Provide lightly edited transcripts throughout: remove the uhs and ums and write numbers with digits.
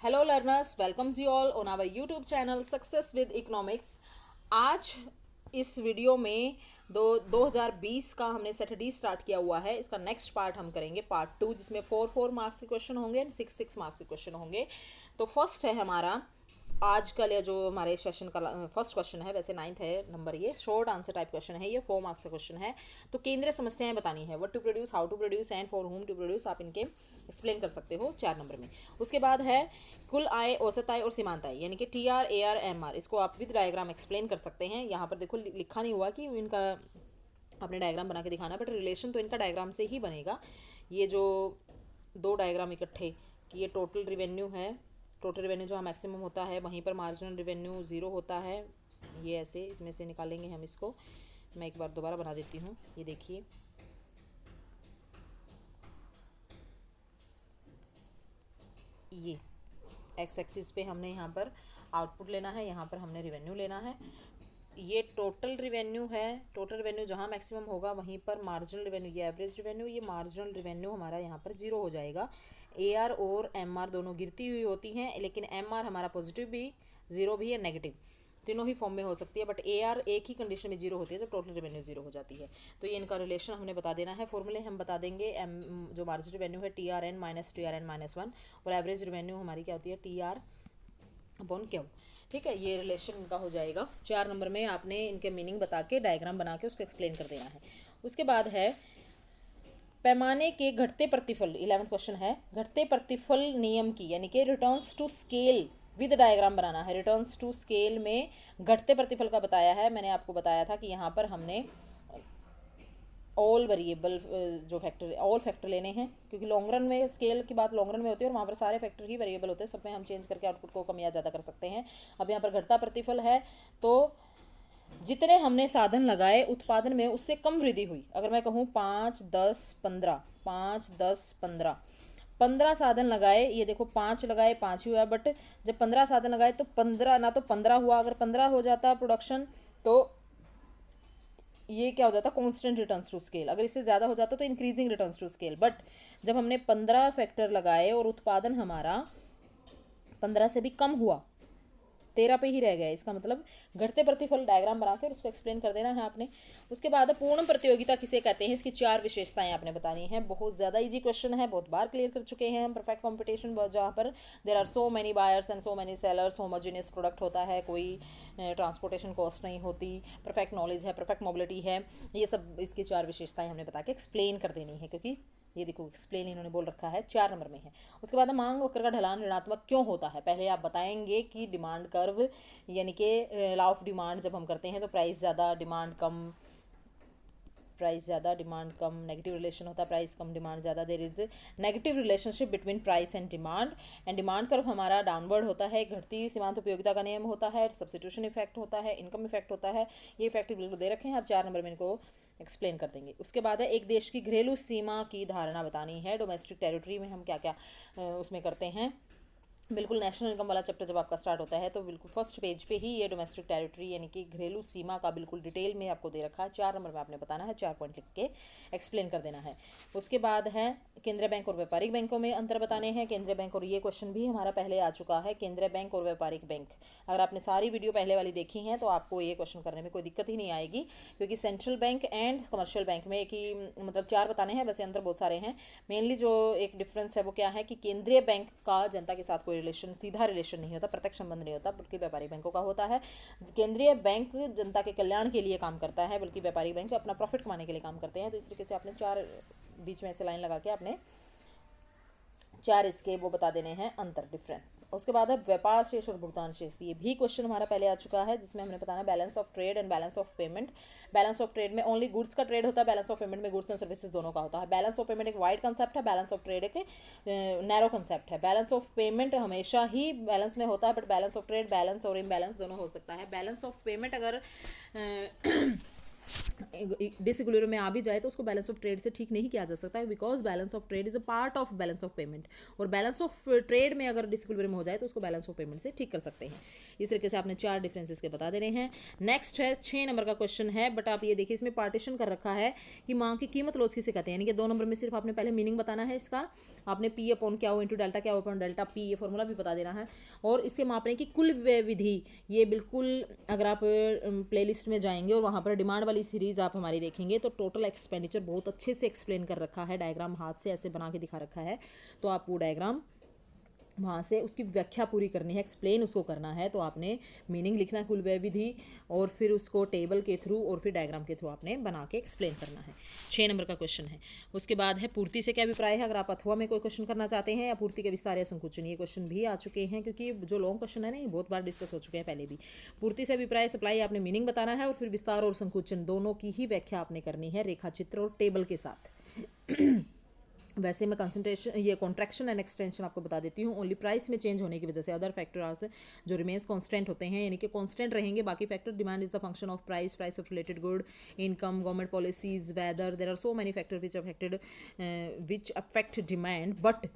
Hello learners, welcomes you all on our YouTube channel success with economics. आज इस video में 2020 का हमने सैटरडे स्टार्ट किया हुआ है। इसका नेक्स्ट पार्ट हम करेंगे पार्ट 2, जिसमें 4 मार्क्स के क्वेश्चन होंगे एंड 6 मार्क्स के क्वेश्चन होंगे। तो फर्स्ट है हमारा आज का जो हमारे सेशन का फर्स्ट क्वेश्चन है, वैसे 9th है नंबर, ये शॉर्ट आंसर टाइप क्वेश्चन है, ये 4 मार्क्स का क्वेश्चन है। तो केंद्रीय समस्याएं बतानी है, what to produce, how to produce and for whom to produce, आप इनके एक्सप्लेन कर सकते हो 4 नंबर में। उसके बाद है कुल आय, औसत आय और सीमांत आय, यानी कि TR, AR, MR, इसको आप विद डायग्राम एक्सप्लेन कर सकते हैं। यहाँ पर देखो लिखा नहीं हुआ कि इनका आपने डायग्राम बना के दिखाना, बट रिलेशन तो इनका डायग्राम से ही बनेगा। ये जो दो डायग्राम इकट्ठे कि ये टोटल रिवेन्यू है, टोटल रिवेन्यू जहाँ मैक्सिमम होता है वहीं पर मार्जिनल रिवेन्यू 0 होता है। ये ऐसे इसमें से निकालेंगे हम इसको। मैं एक बार दोबारा बना देती हूँ। ये देखिए, ये एक्स एक्सिस पे हमने यहाँ पर आउटपुट लेना है, यहाँ पर हमने रिवेन्यू लेना है। ये टोटल रिवेन्यू है, टोटल रिवेन्यू जहाँ मैक्सिमम होगा वहीं पर मार्जिनल रिवेन्यू, ये एवरेज रिवेन्यू, ये मार्जिनल रिवेन्यू हमारा यहाँ पर 0 हो जाएगा। AR और MR दोनों गिरती हुई होती हैं, लेकिन MR हमारा पॉजिटिव भी, 0 भी है, नेगेटिव, तीनों ही फॉर्म में हो सकती है। बट AR एक ही कंडीशन में 0 होती है, जब टोटल रिवेन्यू 0 हो जाती है। तो ये इनका रिलेशन हमने बता देना है। फॉर्मूले हम बता देंगे। जो मार्जिनल रिवेन्यू है TRN माइनस TRN माइनस 1, और एवरेज रिवेन्यू हमारी क्या होती है TR अपॉन क्यू। ठीक है, ये रिलेशन इनका हो जाएगा। 4 नंबर में आपने इनके मीनिंग बता के डायग्राम बना के उसको एक्सप्लेन कर देना है। उसके बाद है पैमाने के घटते प्रतिफल, 11th क्वेश्चन है, घटते प्रतिफल नियम की, यानी कि returns to scale with diagram बनाना है। रिटर्न्स टू स्केल में घटते प्रतिफल का बताया है। मैंने आपको बताया था कि यहाँ पर हमने ऑल वेरिएबल जो फैक्टर, ऑल फैक्टर लेने हैं, क्योंकि लॉन्ग रन में स्केल की बात लॉन्ग रन में होती है और वहाँ पर सारे फैक्टर ही वेरिएबल होते हैं, सब में हम चेंज करके आउटपुट को कम या ज़्यादा कर सकते हैं। अब यहाँ पर घटता प्रतिफल है, तो जितने हमने साधन लगाए उत्पादन में उससे कम वृद्धि हुई। अगर मैं कहूँ 5, 10, 15, 5, 10, 15, 15 साधन लगाए, ये देखो 5 लगाए 5 ही हुआ, बट जब 15 साधन लगाए तो 15 ना तो 15 हुआ। अगर 15 हो जाता प्रोडक्शन तो ये क्या हो जाता, कांस्टेंट रिटर्न्स टू स्केल। अगर इससे ज़्यादा हो जाता तो increasing returns to scale. But जब हमने 15 फैक्टर लगाए और उत्पादन हमारा 15 से भी कम हुआ, 13 पे ही रह गया, इसका मतलब घटते प्रतिफल डायग्राम बनाकर उसको एक्सप्लेन कर देना है आपने। उसके बाद पूर्ण प्रतियोगिता किसे कहते हैं, इसकी 4 विशेषताएं आपने बतानी है। बहुत ज़्यादा इजी क्वेश्चन है, बहुत बार क्लियर कर चुके हैं हम। परफेक्ट कॉम्पिटिशन, जहाँ पर there are so many buyers and so many sellers, homogeneous product होता है, कोई ट्रांसपोर्टेशन कॉस्ट नहीं होती, परफेक्ट नॉलेज है, परफेक्ट मोबिलिटी है, ये सब इसकी 4 विशेषताएं हमने बता के एक्सप्लेन कर देनी है, क्योंकि ये देखो एक्सप्लेन इन्होंने बोल रखा है 4 नंबर में है। उसके बाद मांग वक्र का ढलान ऋणात्मक क्यों होता है। पहले आप बताएंगे कि डिमांड कर्व, यानी कि लॉ ऑफ डिमांड जब हम करते हैं तो प्राइस ज़्यादा डिमांड कम, प्राइस ज़्यादा डिमांड कम, नेगेटिव रिलेशन होता है, प्राइस कम डिमांड ज़्यादा, there is negative relationship between price and demand. And demand curve हमारा डाउनवर्ड होता है, घटती सीमांत उपयोगिता का नियम होता है, सब्स्टिट्यूशन इफेक्ट होता है, इनकम इफेक्ट होता है। ये इफेक्ट बिल्कुल दे रखे हैं, आप 4 नंबर में इनको एक्सप्लेन कर देंगे। उसके बाद है एक देश की घरेलू सीमा की धारणा बतानी है। डोमेस्टिक टेरिटरी में हम क्या क्या उसमें करते हैं। बिल्कुल नेशनल इनकम वाला चैप्टर जब आपका स्टार्ट होता है तो बिल्कुल फर्स्ट पेज पे ही ये डोमेस्टिक टेरिटरी यानी कि घरेलू सीमा का बिल्कुल डिटेल में आपको दे रखा है। 4 नंबर में आपने बताना है, 4 पॉइंट लिख के एक्सप्लेन कर देना है। उसके बाद है केंद्रीय बैंक और व्यापारिक बैंकों में अंतर बताने हैं। केंद्रीय बैंक, और ये क्वेश्चन भी हमारा पहले आ चुका है, केंद्रीय बैंक और व्यापारिक बैंक। अगर आपने सारी वीडियो पहले वाली देखी हैं तो आपको ये क्वेश्चन करने में कोई दिक्कत ही नहीं आएगी, क्योंकि central bank and commercial bank में एक ही, मतलब 4 बताने हैं, वैसे अंतर बहुत सारे हैं। मेनली जो एक डिफरेंस है वो क्या है कि केंद्रीय बैंक का जनता के साथ कोई रिलेशन, सीधा रिलेशन नहीं होता, प्रत्यक्ष संबंध नहीं होता, बल्कि व्यापारिक बैंकों का होता है। केंद्रीय बैंक जनता के कल्याण के लिए काम करता है, बल्कि व्यापारिक बैंक अपना प्रॉफिट कमाने के लिए काम करते हैं। तो इस तरीके से आपने 4 बीच में ऐसे लाइन लगा के आपने 4 इसके वो बता देने हैं अंतर, डिफरेंस। उसके बाद है व्यापार शेष और भुगतान शेष। ये भी क्वेश्चन हमारा पहले आ चुका है, जिसमें हमने बताना balance of trade and balance of payment. Balance of trade में ओनली गुड्स का ट्रेड होता है, बैलेंस ऑफ पेमेंट में गुड्स एंड सर्विसेज दोनों का होता है। बैलेंस ऑफ पेमेंट एक वाइड कंसेप्ट है, बैलेंस ऑफ ट्रेड एक नैरो कंसेप्ट है। बैलेंस ऑफ पेमेंट हमेशा ही बैलेंस में होता है, but balance of trade balance और इम्बैलेंस दोनों हो सकता है। बैलेंस ऑफ पेमेंट अगर डिसइक्विलिब्रियम में आ भी जाए तो उसको बैलेंस ऑफ ट्रेड से ठीक नहीं किया जा सकता है, because balance of trade is a part of balance of payment, और बैलेंस ऑफ ट्रेड में अगर डिसइक्विलिब्रियम हो जाए तो उसको बैलेंस ऑफ पेमेंट से ठीक कर सकते हैं। इस तरीके से आपने 4 डिफरेंसेस के बता देने हैं। नेक्स्ट है 6 नंबर का क्वेश्चन है, बट आप ये देखिए इसमें पार्टीशन कर रखा है कि मांग की कीमत लॉज किसे कहते हैं, यानी कि 2 नंबर में सिर्फ आपने पहले मीनिंग बताना है इसका, आपने पी अपॉन क्या हो इंटू डेल्टा क्या हो अपॉन डेल्टा पी, ये फॉर्मूला भी बता देना है, और इसके मापने की कुल व्यय विधि, ये बिल्कुल अगर आप प्लेलिस्ट में जाएंगे और वहाँ पर डिमांड वाली सीरीज आप हमारी देखेंगे तो टोटल एक्सपेंडिचर बहुत अच्छे से एक्सप्लेन कर रखा है, डायग्राम हाथ से ऐसे बना के दिखा रखा है, तो आप वो डायग्राम वहाँ से उसकी व्याख्या पूरी करनी है, एक्सप्लेन उसको करना है, तो आपने मीनिंग लिखना है कुल व्यय विधि, और फिर उसको टेबल के थ्रू और फिर डायग्राम के थ्रू आपने बना के एक्सप्लेन करना है। 6 नंबर का क्वेश्चन है। उसके बाद है पूर्ति से क्या अभिप्राय है, अगर आप अथवा में कोई क्वेश्चन करना चाहते हैं, या पूर्ति के विस्तार या संकुचन, ये क्वेश्चन भी आ चुके हैं, क्योंकि जो लॉन्ग क्वेश्चन है ना ये बहुत बार डिस्कस हो चुके हैं पहले भी। पूर्ति से अभिप्राय सप्लाई आपने मीनिंग बताना है, और फिर विस्तार और संकुचन दोनों की ही व्याख्या आपने करनी है रेखा चित्र और टेबल के साथ। वैसे मैं कंसंट्रेशन ये कॉन्ट्रैक्शन एंड एक्सटेंशन आपको बता देती हूँ, ओनली प्राइस में चेंज होने की वजह से अदर फैक्टर्स जो रिमेन्स कांस्टेंट होते हैं, यानी कि कांस्टेंट रहेंगे बाकी factor, demand is the function of price, price of related good, income, government policies, weather, there are so many factor which affect demand but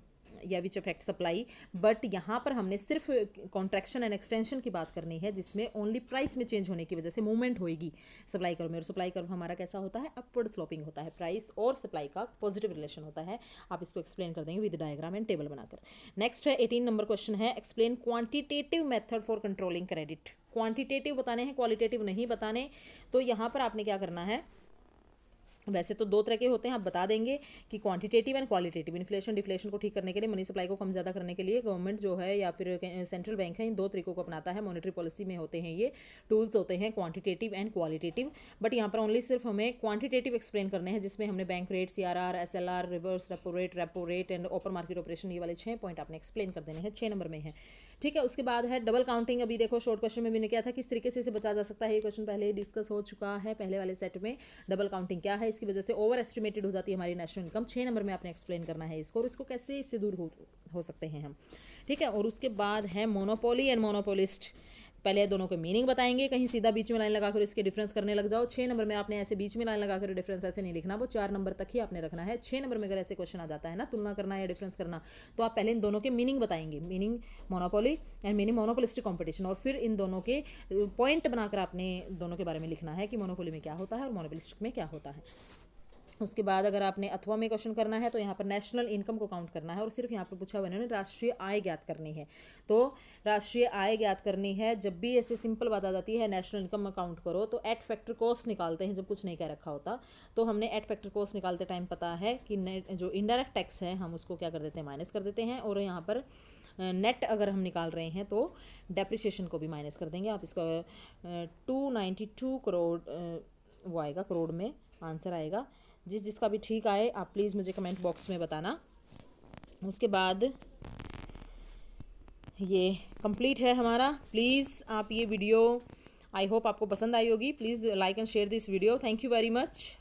या विच अफेक्ट सप्लाई, बट यहाँ पर हमने सिर्फ कॉन्ट्रैक्शन एंड एक्सटेंशन की बात करनी है, जिसमें ओनली प्राइस में चेंज होने की वजह से मूवमेंट होएगी सप्लाई कर्व में, और सप्लाई कर्व हमारा कैसा होता है, अपवर्ड स्लोपिंग होता है, प्राइस और सप्लाई का पॉजिटिव रिलेशन होता है। आप इसको एक्सप्लेन कर देंगे विद डायग्राम एंड टेबल बनाकर। नेक्स्ट है 18 नंबर क्वेश्चन है, explain quantitative method for controlling credit. Quantitative बताने हैं, क्वालिटेटिव नहीं बताने, तो यहाँ पर आपने क्या करना है, वैसे तो 2 तरह के होते हैं, आप बता देंगे कि quantitative and qualitative. Inflation deflation को ठीक करने के लिए, मनी सप्लाई को कम ज़्यादा करने के लिए गवर्नमेंट जो है या फिर सेंट्रल बैंक है, इन 2 तरीकों को अपनाता है, मॉनेटरी पॉलिसी में होते हैं ये टूल्स होते हैं क्वांटिटेटिव एंड क्वालिटेटिव, बट यहाँ पर ओनली सिर्फ हमें क्वांटिटेटिव एक्सप्लेन करने हैं, जिसमें हमने bank rate, CRR, SLR, reverse repo rate and open market operation, ये वाले 6 पॉइंट आपने एक्सप्लेन कर देने हैं, 6 नंबर में है। ठीक है, उसके बाद है डबल काउंटिंग। अभी देखो शॉर्ट क्वेश्चन में मैंने क्या था, किस तरीके से इसे बचा जा सकता है, ये क्वेश्चन पहले ही डिस्कस हो चुका है पहले वाले सेट में। डबल काउंटिंग क्या है, इसकी वजह से ओवर एस्टिमेटेड हो जाती है हमारी नेशनल इनकम। 6 नंबर में आपने एक्सप्लेन करना है इसको, और इसको कैसे इससे दूर हो सकते हैं हम। ठीक है, और उसके बाद है मोनोपोली एंड मोनोपोलिस्ट। पहले दोनों के मीनिंग बताएंगे, कहीं सीधा बीच में लाइन लगाकर इसके डिफरेंस करने लग जाओ। 6 नंबर में आपने ऐसे बीच में लाइन लगाकर डिफरेंस ऐसे नहीं लिखना, वो 4 नंबर तक ही आपने रखना है। 6 नंबर में अगर ऐसे क्वेश्चन आ जाता है ना, तुलना करना या डिफरेंस करना, तो आप पहले इन दोनों के मीनिंग बताएंगे, meaning monopoly and meaning monopolistic competition, और फिर इन दोनों के पॉइंट बनाकर आपने दोनों के बारे में लिखना है कि मोनोपोली में क्या होता है और मोनोपोलिस्टिक में क्या होता है। उसके बाद अगर आपने अथवा में क्वेश्चन करना है तो यहाँ पर नेशनल इनकम को काउंट करना है, और सिर्फ यहाँ पर पूछा हुआ है राष्ट्रीय आय ज्ञात करनी है। तो राष्ट्रीय आय ज्ञात करनी है, जब भी ऐसे सिंपल बात आ जाती है नेशनल इनकम में काउंट करो, तो एट फैक्टर कॉस्ट निकालते हैं जब कुछ नहीं कह रखा होता। तो हमने एट फैक्टर कॉस्ट निकालते टाइम पता है कि जो इनडायरेक्ट टैक्स है हम उसको क्या कर देते हैं, माइनस कर देते हैं, और यहाँ पर नेट अगर हम निकाल रहे हैं तो डेप्रिसिएशन को भी माइनस कर देंगे। आप इसका 292 करोड़ वो आएगा, करोड़ में आंसर आएगा। जिसका भी ठीक आए आप प्लीज़ मुझे कमेंट बॉक्स में बताना। उसके बाद ये कंप्लीट है हमारा। प्लीज़ आप ये वीडियो, आई होप आपको पसंद आई होगी। Please like and share this video. Thank you very much.